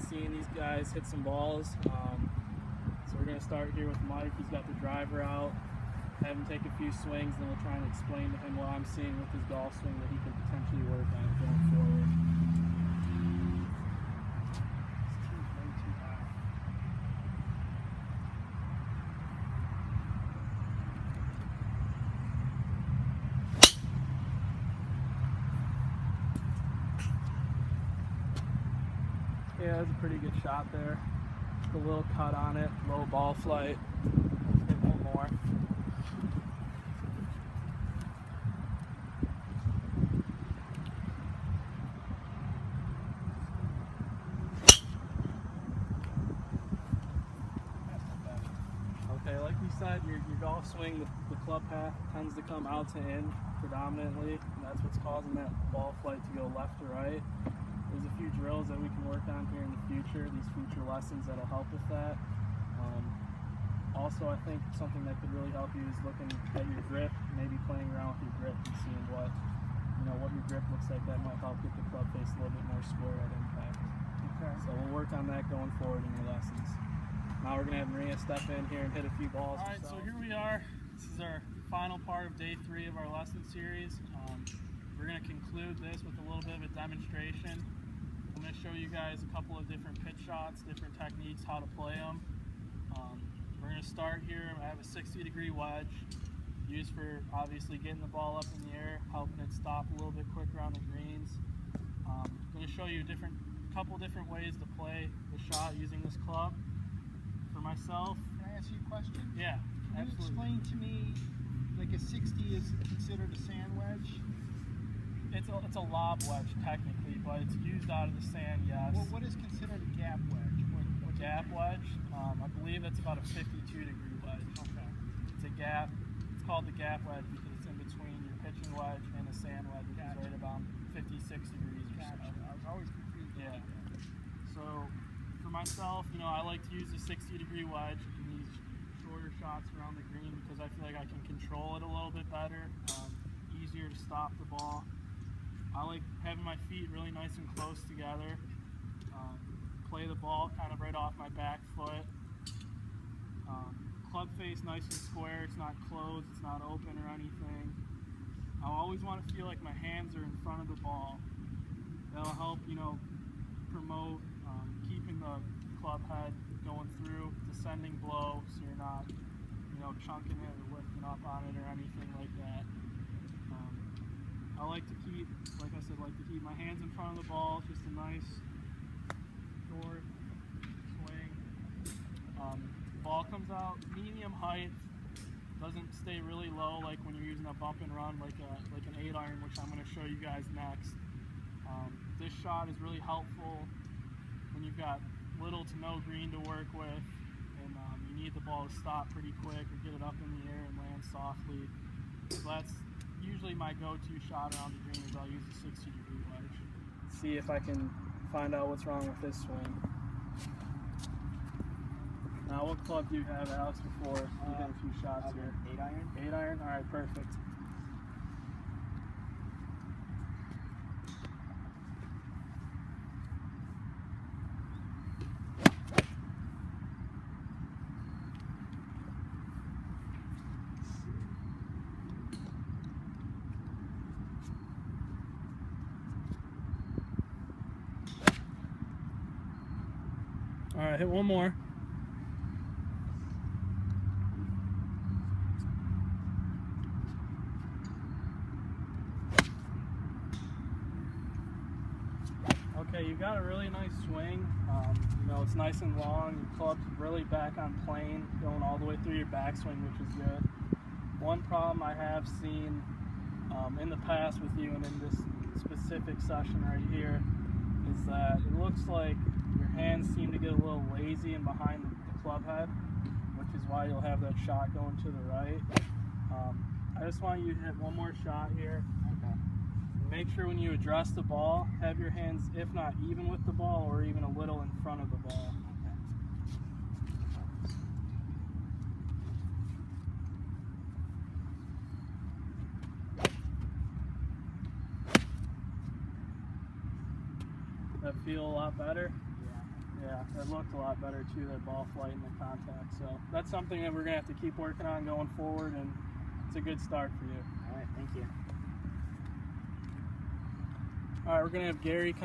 seeing these guys hit some balls. So we're going to start here with Mike. He's got the driver out. Have him take a few swings, then we'll try and explain to him what I'm seeing with his golf swing that he can potentially work on going forward. Yeah, that's a pretty good shot there. Just a little cut on it, low ball flight. Let's hit one more. Okay, like we said, your golf swing, the club path tends to come out to in predominantly, and that's what's causing that ball flight to go left to right. There's a few drills that we can work on here in the future, these future lessons that'll help with that. Also, I think something that could really help you is looking at your grip, maybe playing around with your grip and seeing what your grip looks like. That might help get the club face a little bit more square at impact. Okay. So we'll work on that going forward in your lessons. Now we're going to have Maria step in here and hit a few balls. All right, so here we are. This is our final part of day 3 of our lesson series. We're going to conclude this with a little bit of a demonstration. I'm going to show you guys a couple of different pitch shots, different techniques, how to play them. We're going to start here. I have a 60-degree wedge used for obviously getting the ball up in the air, helping it stop a little bit quicker on the greens. I'm going to show you a couple different ways to play the shot using this club. For myself, can I ask you a question? Yeah, can you explain to me, like a 60 is considered a sand wedge? It's a lob wedge technically, but it's used out of the sand, yes. Well, what is considered a gap wedge? A gap wedge? I believe that's about a 52-degree wedge. Okay. It's a gap. It's called the gap wedge because it's in between your pitching wedge and a sand wedge, which is right about 56 degrees or so. I was always confused. Yeah. So for myself, I like to use a 60-degree wedge in these shorter shots around the green because I feel like I can control it a little bit better. Easier to stop the ball. I like having my feet really nice and close together. Play the ball kind of right off my back foot. Club face nice and square. It's not closed. It's not open or anything. I always want to feel like my hands are in front of the ball. That'll help, promote keeping the club head going through, descending blow, so you're not, chunking it or lifting up on it or anything like that. I like to keep, like I said, my hands in front of the ball, just a nice short swing. Ball comes out medium height, doesn't stay really low like when you're using a bump and run like an 8-iron, which I'm going to show you guys next. This shot is really helpful when you've got little to no green to work with and you need the ball to stop pretty quick or get it up in the air and land softly. So that's usually my go-to shot around the green is I'll use a 60-degree wedge. See if I can find out what's wrong with this swing. Now, what club do you have, Alex, before you hit a few shots here? 8-iron. 8-iron? All right, perfect. All right, hit one more. Okay, you've got a really nice swing. It's nice and long. Your club's really back on plane, going all the way through your backswing, which is good. One problem I have seen in the past with you and in this specific session right here is that it looks like your hands seem to get a little lazy and behind the club head, which is why you'll have that shot going to the right. I just want you to hit one more shot here. Okay. Make sure when you address the ball, have your hands, if not even with the ball, or even a little in front of the ball. That feel a lot better? Yeah. it looked a lot better too, that ball flight and the contact. So that's something that we're going to have to keep working on going forward, and it's a good start for you. All right, thank you. All right, we're going to have Gary come